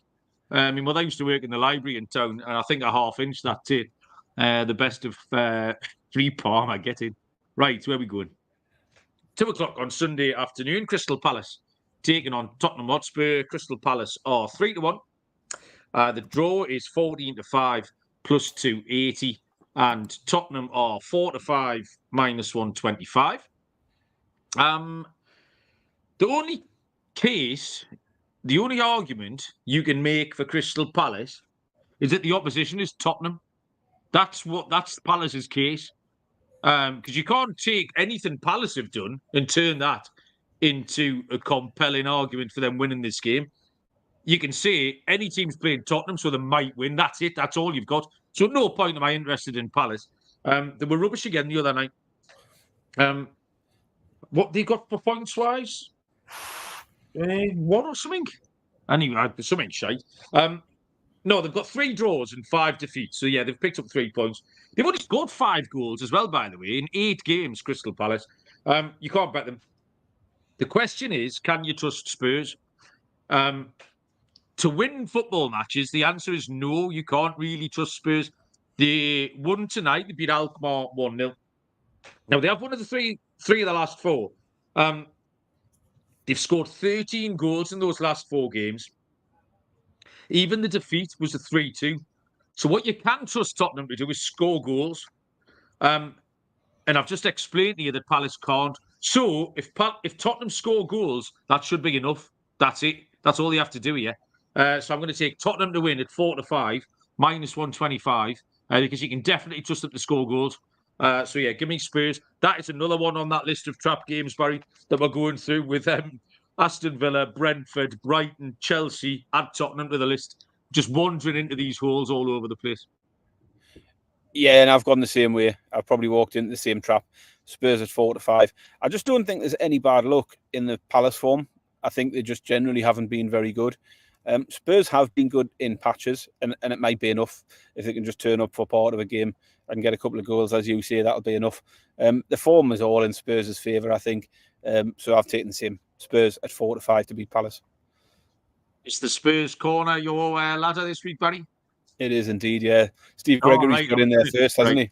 My mother used to work in the library in town, and I think I half-inched that tape. The best of Free Palmer. Get in. Right, where we going? 2 o'clock on Sunday afternoon, Crystal Palace taking on Tottenham Hotspur. Crystal Palace are 3-1. The draw is 14-5 plus 280. And Tottenham are 4-5 -125. The only argument you can make for Crystal Palace is that the opposition is Tottenham. That's Palace's case. Because you can't take anything Palace have done and turn that into a compelling argument for them winning this game. You can say any team's playing Tottenham, so they might win. That's it. That's all you've got. So at no point am I interested in Palace. They were rubbish again the other night. What they got for points-wise? 1 or something? Anyway, something shite. No, they've got 3 draws and 5 defeats. So, yeah, they've picked up 3 points. They've only scored 5 goals as well, by the way, in 8 games, Crystal Palace. You can't bet them. The question is, can you trust Spurs? To win football matches, the answer is no, you can't really trust Spurs. They won tonight. They beat Alkmaar 1-0. Now, they have one of the three of the last 4. They've scored 13 goals in those last 4 games. Even the defeat was a 3-2. So what you can trust Tottenham to do is score goals. And I've just explained to you that Palace can't. So if Tottenham score goals, that should be enough. That's it. That's all you have to do here. So I'm going to take Tottenham to win at 4-5, -125, because you can definitely trust them to score goals. So yeah, give me Spurs. That is another one on that list of trap games, Barry, that we're going through with Aston Villa, Brentford, Brighton, Chelsea, add Tottenham to the list. Just wandering into these holes all over the place. Yeah, and I've gone the same way. I've probably walked into the same trap. Spurs at 4-5. I just don't think there's any bad luck in the Palace form. I think they just generally haven't been very good. Spurs have been good in patches, and it might be enough if they can just turn up for part of a game and get a couple of goals, as you say, that'll be enough. The form is all in Spurs' favour, I think. So I've taken the same. Spurs at 4-5 to beat Palace. Is the Spurs corner your ladder this week, Barry? It is indeed, yeah. Steve Gregory's got in there first, hasn't he?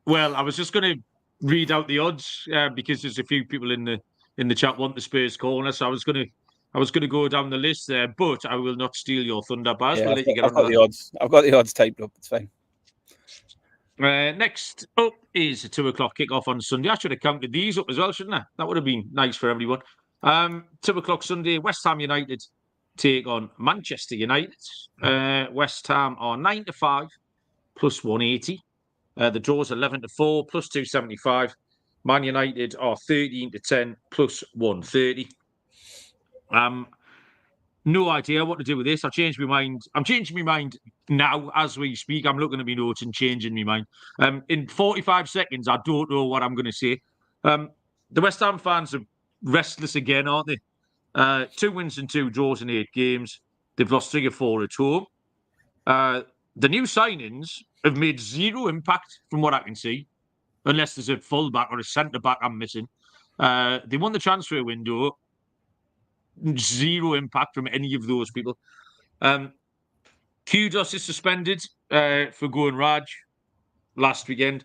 Well, I was just going to read out the odds because there's a few people in the chat want the Spurs corner, so I was going to go down the list there, but I will not steal your thunder, Baz. Yeah, we'll let you get I've got the odds. I've got the odds typed up. It's fine. Next up is a 2:00 kickoff on Sunday. I should have counted these up as well, shouldn't I? That would have been nice for everyone. 2:00 Sunday, West Ham United take on Manchester United. West Ham are 9-5 plus 180. The draw's 11-4 plus 275. Man United are 13-10 plus 130. No idea what to do with this. I've changed my mind. I'm changing my mind now as we speak. I'm looking at my notes and changing my mind. In 45 seconds, I don't know what I'm going to say. The West Ham fans are restless again, aren't they? 2 wins and 2 draws in 8 games. They've lost 3 or 4 at home. The new signings have made 0 impact from what I can see, unless there's a fullback or a centre-back I'm missing. They won the transfer window. 0 impact from any of those people. Kudos is suspended for going Raj last weekend.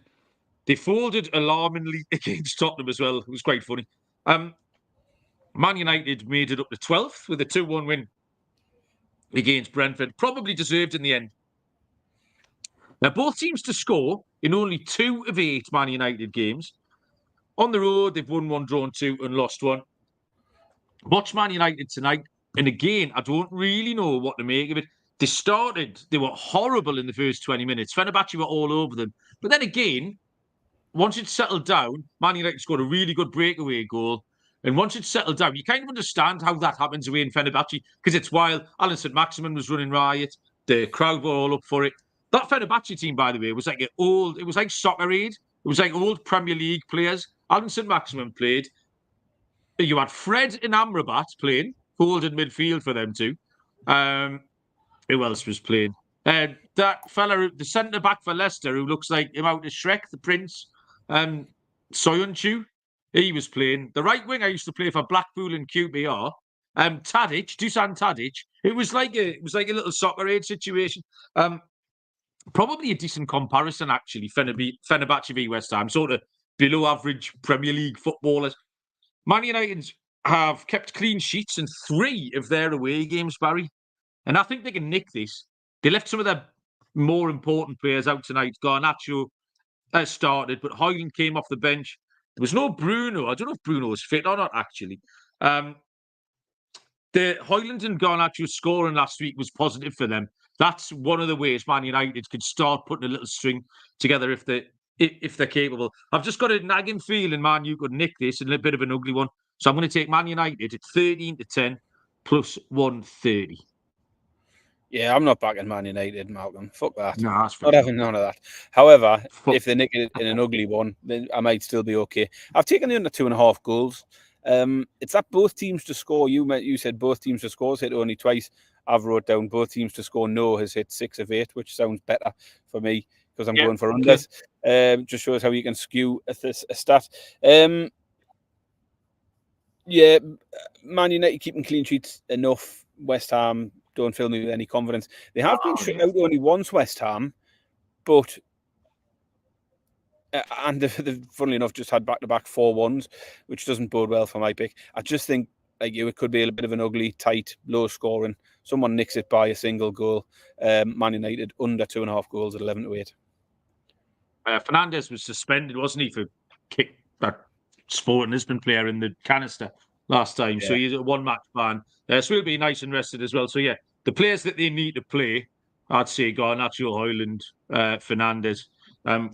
They folded alarmingly against Tottenham as well. It was quite funny. Man United made it up to 12th with a 2-1 win against Brentford. Probably deserved in the end. Now, both teams to score in only 2 of 8 Man United games. On the road, they've won 1, drawn 2, and lost 1. Watch Man United tonight. And again, I don't really know what to make of it. They were horrible in the first 20 minutes. Fenerbahce were all over them. But then again, once it settled down, Man United scored a really good breakaway goal. And once it settled down, you kind of understand how that happens away in Fenerbahce because it's wild. Alan St-Maximin was running riot. The crowd were all up for it. That Fenerbahce team, by the way, was like it was like Soccer Aid. It was like old Premier League players. Alan St-Maximin played. You had Fred and Amrabat playing, holding midfield for them too. Who else was playing? That fella, the centre-back for Leicester, who looks like him out of Shrek, the Prince, Soyuncu, he was playing. The right wing I used to play for Blackpool and QPR, Dusan Tadic. It was like a little Soccer Aid situation. Probably a decent comparison, actually, Fenerbahce v West Ham, sort of below average Premier League footballers. Man United have kept clean sheets in 3 of their away games, Barry. And I think they can nick this. They left some of their more important players out tonight. Garnacho started, but Højlund came off the bench. There was no Bruno. I don't know if Bruno was fit or not, actually. The Højlund and Garnacho scoring last week was positive for them. That's one of the ways Man United could start putting a little string together if they're capable. I've just got a nagging feeling Man U could nick this in a bit of an ugly one. So I'm going to take Man United at 13-10 plus 130. Yeah, I'm not backing Man United, Malcolm. Fuck that. No, that's not having none of that. However, if they nick it in an ugly one, then I might still be okay. I've taken the under 2.5 goals. It's that both teams to score. You said both teams to score. Has hit only twice. I've wrote down both teams to score. No has hit 6 of 8, which sounds better for me because I'm going for unders. Just shows how you can skew a stat. Yeah, Man United keeping clean sheets enough. West Ham don't fill me with any confidence. They have been shut out only once, West Ham, but and they've funnily enough just had back-to-back 4-1s, which doesn't bode well for my pick. I just think it could be a bit of an ugly, tight, low scoring. Someone nicks it by a single goal. Man United under 2.5 goals at 11-8. Fernandes was suspended, wasn't he, for kick that Sporting Lisbon player in the canister last time. Yeah. So he's a 1-match ban. So he'll be nice and rested as well. So yeah, the players that they need to play, I'd say Garnacho, Højlund, Fernandes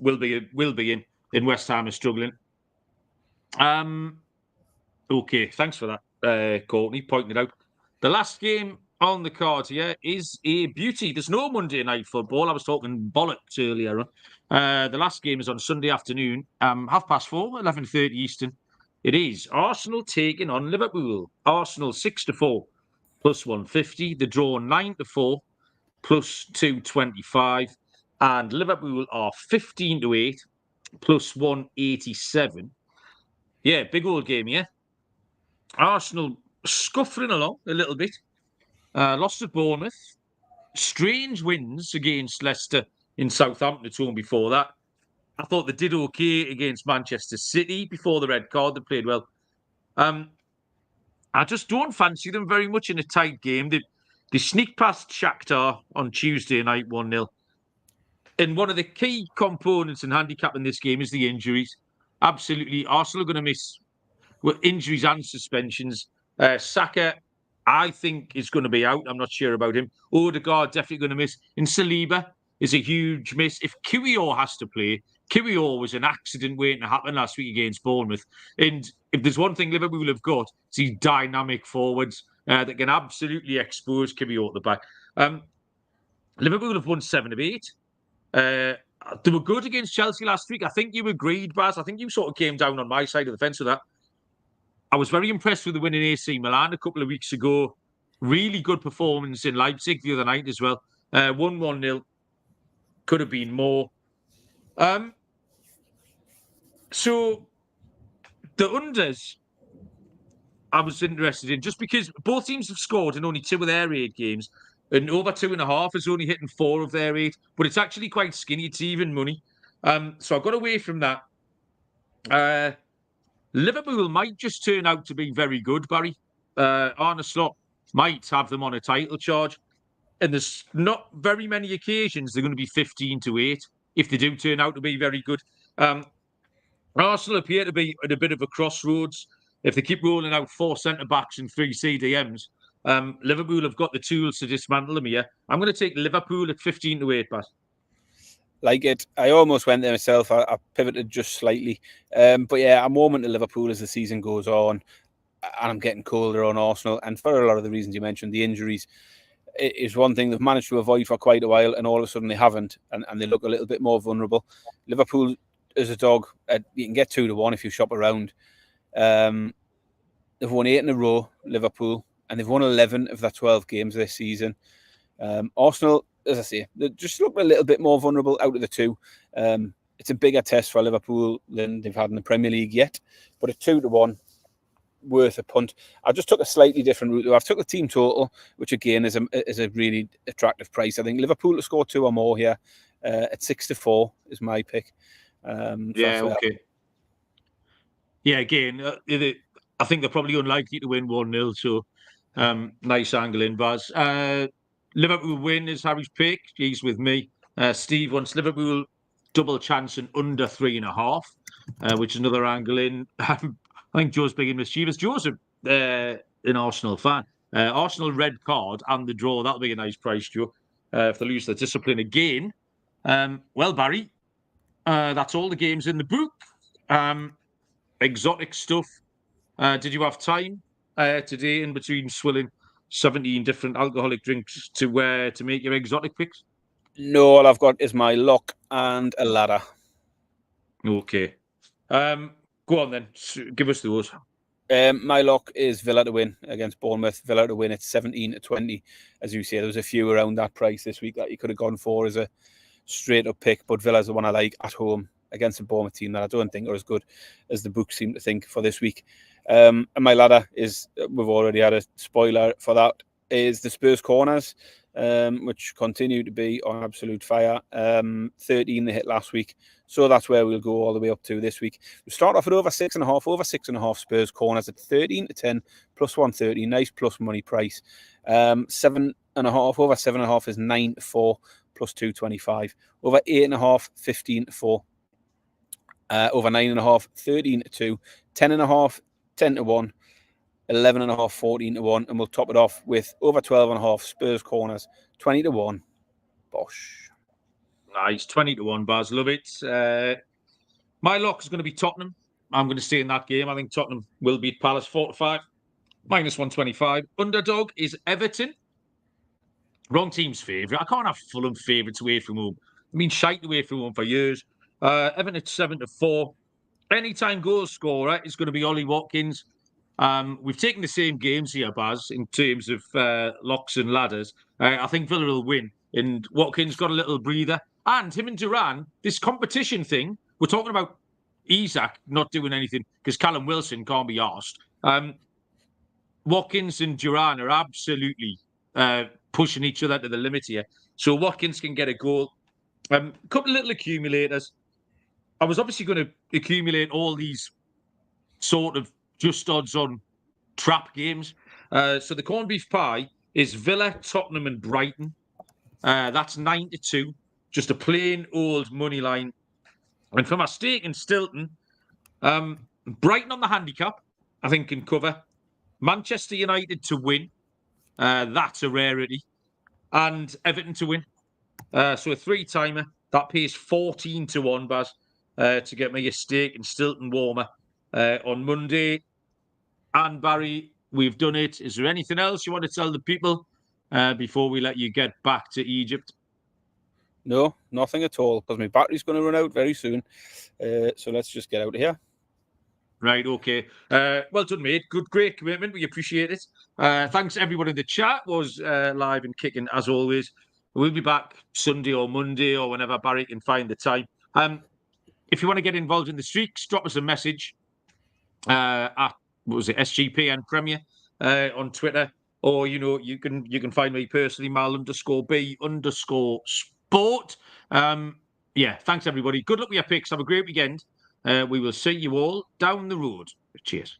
will be in. West Ham is struggling. Okay, thanks for that, Courtney, pointing it out. The last game on the card here is a beauty. There's no Monday night football. I was talking bollocks earlier on. The last game is on Sunday afternoon, 4:30, 11:30 Eastern. It is Arsenal taking on Liverpool. Arsenal 6-4 plus 150. The draw 9-4 plus 225. And Liverpool are 15-8 plus 187. Yeah, big old game, yeah? Arsenal scuffling along a little bit. Lost at Bournemouth. Strange wins against Leicester in Southampton at home before that. I thought they did okay against Manchester City before the red card. They played well. I just don't fancy them very much in a tight game. They sneaked past Shakhtar on Tuesday night 1-0. And one of the key components in handicapping this game is the injuries. Absolutely. Arsenal are going to miss injuries and suspensions. Saka, I think, is going to be out. I'm not sure about him. Odegaard, definitely going to miss. And Saliba is a huge miss. If Kiwior has to play, Kiwior was an accident waiting to happen last week against Bournemouth. And if there's one thing Liverpool have got, it's these dynamic forwards that can absolutely expose Kiwior at the back. Liverpool have won 7 of 8. They were good against Chelsea last week. I think you agreed, Baz. I think you sort of came down on my side of the fence with that. I was very impressed with the win in AC Milan a couple of weeks ago. Really good performance in Leipzig the other night as well. 1-1-0. Could have been more. So the unders I was interested in, just because both teams have scored in only 2 of their 8 games, and over 2.5 is only hitting 4 of their 8, but it's actually quite skinny. It's even money. So I got away from that. Liverpool might just turn out to be very good, Barry. Arne Slot might have them on a title charge. And there's not very many occasions they're going to be 15-8 if they do turn out to be very good. Arsenal appear to be at a bit of a crossroads. If they keep rolling out 4 centre-backs and 3 CDMs, Liverpool have got the tools to dismantle them here. I'm going to take Liverpool at 15-8, Pat. Like it. I almost went there myself. I pivoted just slightly. But yeah, I'm warming to Liverpool as the season goes on. And I'm getting colder on Arsenal. And for a lot of the reasons you mentioned, the injuries is one thing they've managed to avoid for quite a while, and all of a sudden they haven't. And they look a little bit more vulnerable. Liverpool is a dog. You can get 2-1 if you shop around. They've won 8 in a row, Liverpool. And they've won 11 of their 12 games this season. Arsenal, as I say, they just look a little bit more vulnerable out of the 2. It's a bigger test for Liverpool than they've had in the Premier League yet, but a 2-1, worth a punt. I just took a slightly different route. I've took the team total, which again is a really attractive price. I think Liverpool to score 2 or more here at 6-4 is my pick. Okay. Yeah, again, I think they're probably unlikely to win 1-0, so nice angle in, Baz. Liverpool win is Harry's pick. He's with me. Steve wants Liverpool double chance and under 3.5, which is another angle in. I think Joe's big and mischievous. Joe's an Arsenal fan. Arsenal red card and the draw. That'll be a nice price, Joe. If they lose their discipline again. Well, Barry, that's all the games in the book. Exotic stuff. Did you have time today in between swilling 17 different alcoholic drinks to make your exotic picks? No, all I've got is my lock and a ladder. Okay. Go on then. Give us those. My lock is Villa to win against Bournemouth. Villa to win at 17-20. As you say, there was a few around that price this week that you could have gone for as a straight up pick, but Villa's the one I like at home against a Bournemouth team that I don't think are as good as the books seem to think for this week. And my ladder is, we've already had a spoiler for that, is the Spurs corners, which continue to be on absolute fire. 13 they hit last week. So that's where we'll go all the way up to this week. We start off at over 6.5. Over 6.5 Spurs corners at 13-10 plus 130. Nice plus money price. 7.5. Over 7.5 is 9-4 plus 225. Over 8.5, 15-4. Over 9.5, 13-2. 10.5, 10-1. 11.5, 14-1. And we'll top it off with over 12.5 Spurs corners, 20-1. Bosh. Nice, 20-1, Baz. Love it. My lock is going to be Tottenham. I'm going to stay in that game. I think Tottenham will beat Palace 4-5. Minus 125. Underdog is Everton. Wrong team's favourite. I can't have Fulham favourites away from home. I mean, shite away from home for years. Everton at 7-4. Anytime goal scorer is going to be Ollie Watkins. We've taken the same games here, Baz, in terms of locks and ladders. I think Villa will win. And Watkins got a little breather. And him and Duran, this competition thing, we're talking about Isak not doing anything because Callum Wilson can't be arsed. Watkins and Duran are absolutely pushing each other to the limit here. So Watkins can get a goal. A couple of little accumulators. I was obviously going to accumulate all these sort of just odds on trap games. So the corned beef pie is Villa, Tottenham, and Brighton. That's 9-2. Just a plain old money line. And for my stake in Stilton, Brighton on the handicap, I think can cover. Manchester United to win. That's a rarity. And Everton to win. So a 3-timer. That pays 14-1, Baz, to get me a stake in Stilton Warmer on Monday. And Barry, we've done it. Is there anything else you want to tell the people before we let you get back to Egypt? No, nothing at all, because my battery's going to run out very soon. So let's just get out of here. Right, okay. Well done, mate. Great commitment. We appreciate it. Thanks everyone in the chat. Was live and kicking as always. We'll be back Sunday or Monday or whenever Barry can find the time. If you want to get involved in the streaks, drop us a message at SGPN Premier on Twitter, or you can find me personally, Mal_B_sport. Yeah, thanks everybody. Good luck with your picks. Have a great weekend. We will see you all down the road. Cheers.